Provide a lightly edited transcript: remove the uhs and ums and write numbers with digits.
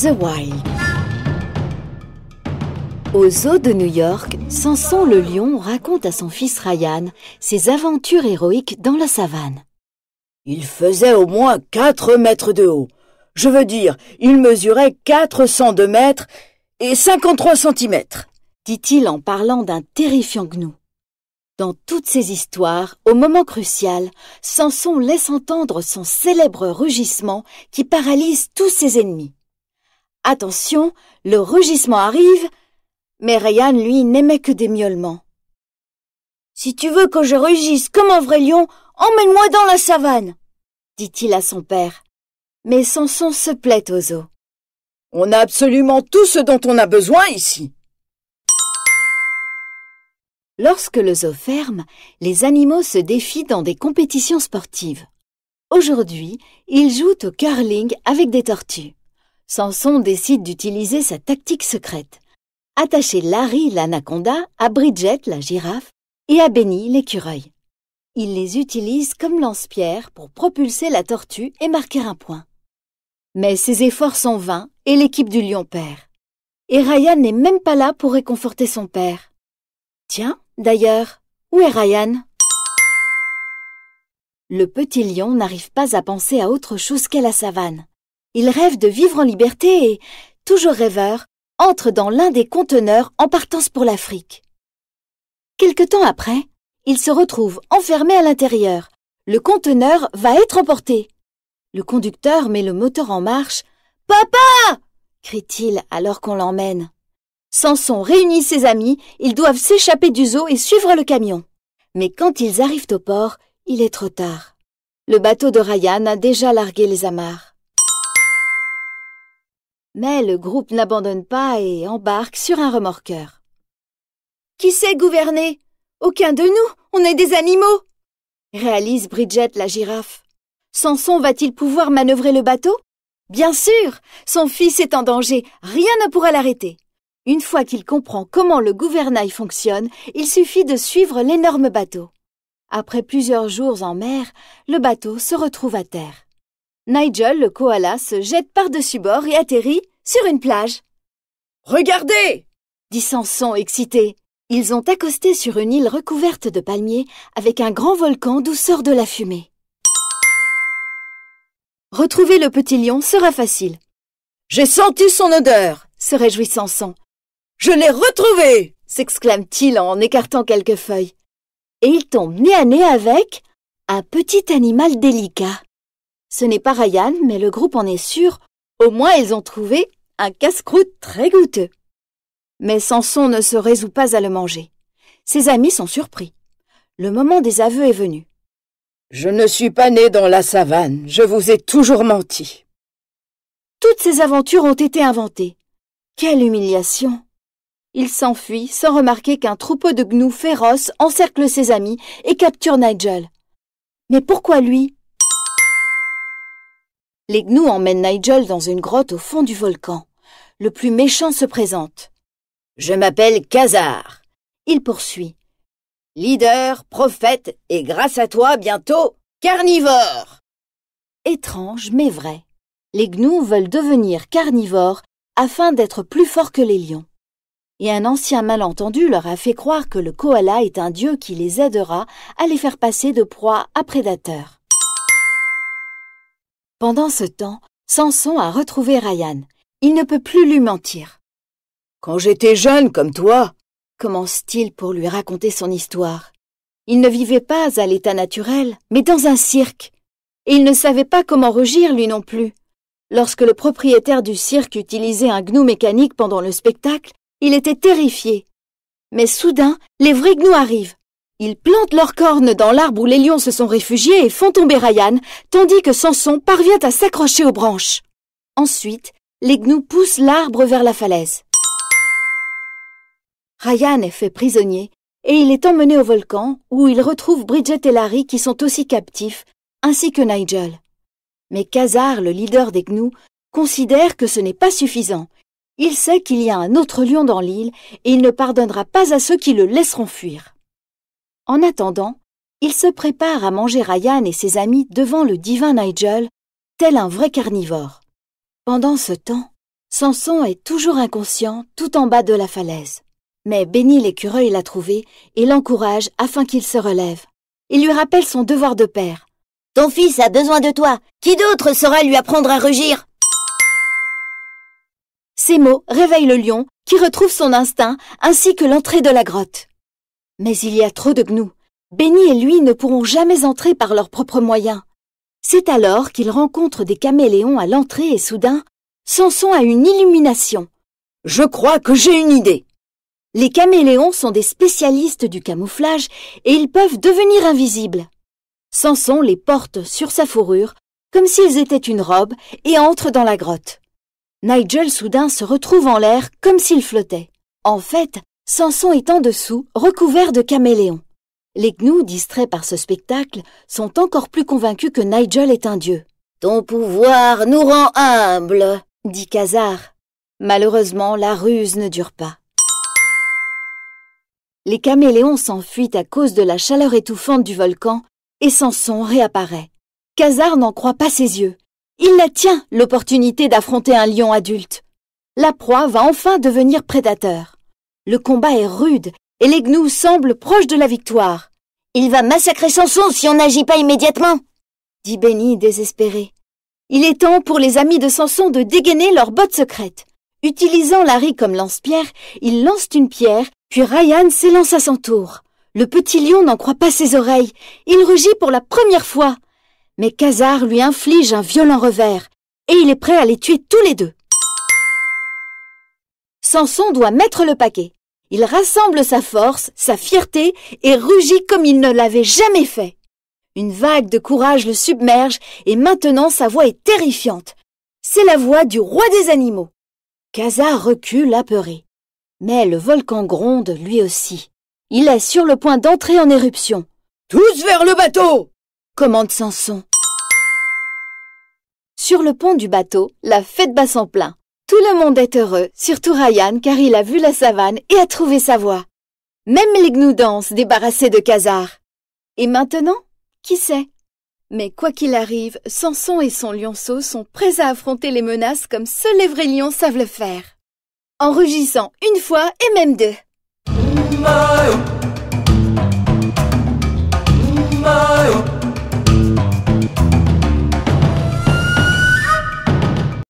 the Wild. Au zoo de New York, Samson le lion raconte à son fils Ryan ses aventures héroïques dans la savane. Il faisait au moins 4 mètres de haut. Je veux dire, il mesurait 402 mètres et 53 centimètres, dit-il en parlant d'un terrifiant gnou. Dans toutes ces histoires, au moment crucial, Samson laisse entendre son célèbre rugissement qui paralyse tous ses ennemis. Attention, le rugissement arrive, mais Ryan, lui, n'aimait que des miaulements. « Si tu veux que je rugisse comme un vrai lion, emmène-moi dans la savane !» dit-il à son père. Mais Samson se plaît au zoo. « On a absolument tout ce dont on a besoin ici !» Lorsque le zoo ferme, les animaux se défient dans des compétitions sportives. Aujourd'hui, ils jouent au curling avec des tortues. Samson décide d'utiliser sa tactique secrète. Attacher Larry l'anaconda à Bridget la girafe et à Benny l'écureuil. Il les utilise comme lance-pierre pour propulser la tortue et marquer un point. Mais ses efforts sont vains et l'équipe du lion perd. Et Ryan n'est même pas là pour réconforter son père. Tiens, d'ailleurs, où est Ryan? Le petit lion n'arrive pas à penser à autre chose qu'à la savane. Il rêve de vivre en liberté et, toujours rêveur, entre dans l'un des conteneurs en partance pour l'Afrique. Quelque temps après, il se retrouve enfermé à l'intérieur. Le conteneur va être emporté. Le conducteur met le moteur en marche. « Papa !» crie-t-il alors qu'on l'emmène. Samson réunit ses amis, ils doivent s'échapper du zoo et suivre le camion. Mais quand ils arrivent au port, il est trop tard. Le bateau de Ryan a déjà largué les amarres. Mais le groupe n'abandonne pas et embarque sur un remorqueur. « Qui sait gouverner? Aucun de nous, on est des animaux !» réalise Bridget la girafe. Samson va-t-il pouvoir manœuvrer le bateau? Bien sûr, son fils est en danger, rien ne pourra l'arrêter. Une fois qu'il comprend comment le gouvernail fonctionne, il suffit de suivre l'énorme bateau. Après plusieurs jours en mer, le bateau se retrouve à terre. Nigel, le koala, se jette par-dessus bord et atterrit sur une plage. « Regardez !» dit Samson excité. Ils ont accosté sur une île recouverte de palmiers avec un grand volcan d'où sort de la fumée. Retrouver le petit lion sera facile. « J'ai senti son odeur !» se réjouit Samson. « Je l'ai retrouvé !» s'exclame-t-il en écartant quelques feuilles. Et il tombe nez à nez avec un petit animal délicat. Ce n'est pas Ryan, mais le groupe en est sûr. Au moins, ils ont trouvé un casse-croûte très goûteux. Mais Samson ne se résout pas à le manger. Ses amis sont surpris. Le moment des aveux est venu. « Je ne suis pas né dans la savane, je vous ai toujours menti. » Toutes ces aventures ont été inventées. Quelle humiliation! Il s'enfuit sans remarquer qu'un troupeau de gnous féroces encercle ses amis et capture Nigel. Mais pourquoi lui? Les gnous emmènent Nigel dans une grotte au fond du volcan. Le plus méchant se présente. « Je m'appelle Khazar. » Il poursuit. « Leader, prophète et grâce à toi, bientôt, carnivore !» Étrange mais vrai. Les gnous veulent devenir carnivores afin d'être plus forts que les lions. Et un ancien malentendu leur a fait croire que le koala est un dieu qui les aidera à les faire passer de proie à prédateur. Pendant ce temps, Samson a retrouvé Ryan. Il ne peut plus lui mentir. « Quand j'étais jeune comme toi, » commence-t-il pour lui raconter son histoire. Il ne vivait pas à l'état naturel, mais dans un cirque. Et il ne savait pas comment rugir lui non plus. Lorsque le propriétaire du cirque utilisait un gnou mécanique pendant le spectacle, il était terrifié. Mais soudain, les vrais gnous arrivent. Ils plantent leurs cornes dans l'arbre où les lions se sont réfugiés et font tomber Ryan, tandis que Samson parvient à s'accrocher aux branches. Ensuite, les gnous poussent l'arbre vers la falaise. Ryan est fait prisonnier et il est emmené au volcan où il retrouve Bridget et Larry qui sont aussi captifs, ainsi que Nigel. Mais Khazar, le leader des gnous, considère que ce n'est pas suffisant. Il sait qu'il y a un autre lion dans l'île et il ne pardonnera pas à ceux qui le laisseront fuir. En attendant, il se prépare à manger Ryan et ses amis devant le divin Nigel, tel un vrai carnivore. Pendant ce temps, Samson est toujours inconscient tout en bas de la falaise. Mais Béni l'écureuil l'a trouvé et l'encourage afin qu'il se relève. Il lui rappelle son devoir de père. « Ton fils a besoin de toi. Qui d'autre saura lui apprendre à rugir ?» Ces mots réveillent le lion qui retrouve son instinct ainsi que l'entrée de la grotte. Mais il y a trop de gnous. Béni et lui ne pourront jamais entrer par leurs propres moyens. C'est alors qu'il rencontre des caméléons à l'entrée et soudain, Samson a une illumination. « Je crois que j'ai une idée. » Les caméléons sont des spécialistes du camouflage et ils peuvent devenir invisibles. Samson les porte sur sa fourrure comme s'ils étaient une robe et entre dans la grotte. Nigel soudain se retrouve en l'air comme s'il flottait. En fait, Samson est en dessous, recouvert de caméléons. Les gnous, distraits par ce spectacle, sont encore plus convaincus que Nigel est un dieu. « Ton pouvoir nous rend humbles, » dit Khazar. Malheureusement, la ruse ne dure pas. Les caméléons s'enfuient à cause de la chaleur étouffante du volcan et Samson réapparaît. Khazar n'en croit pas ses yeux. Il la tient, l'opportunité d'affronter un lion adulte. La proie va enfin devenir prédateur. Le combat est rude et les gnous semblent proches de la victoire. « Il va massacrer Samson si on n'agit pas immédiatement !» dit Béni désespéré. Il est temps pour les amis de Samson de dégainer leur botte secrète. Utilisant Larry comme lance-pierre, ils lancent une pierre, puis Ryan s'élance à son tour. Le petit lion n'en croit pas ses oreilles. Il rugit pour la première fois. Mais Khazar lui inflige un violent revers, et il est prêt à les tuer tous les deux. Samson doit mettre le paquet. Il rassemble sa force, sa fierté, et rugit comme il ne l'avait jamais fait. Une vague de courage le submerge, et maintenant sa voix est terrifiante. C'est la voix du roi des animaux. Khazar recule apeuré. Mais le volcan gronde lui aussi. Il est sur le point d'entrer en éruption. « Tous vers le bateau !» commande Samson. Sur le pont du bateau, la fête bat son plein. Tout le monde est heureux, surtout Ryan car il a vu la savane et a trouvé sa voie. Même les gnous dansent débarrassés de Khazar. Et maintenant, qui sait? Mais quoi qu'il arrive, Samson et son lionceau sont prêts à affronter les menaces comme seuls les vrais lions savent le faire. En rugissant une fois et même deux. My,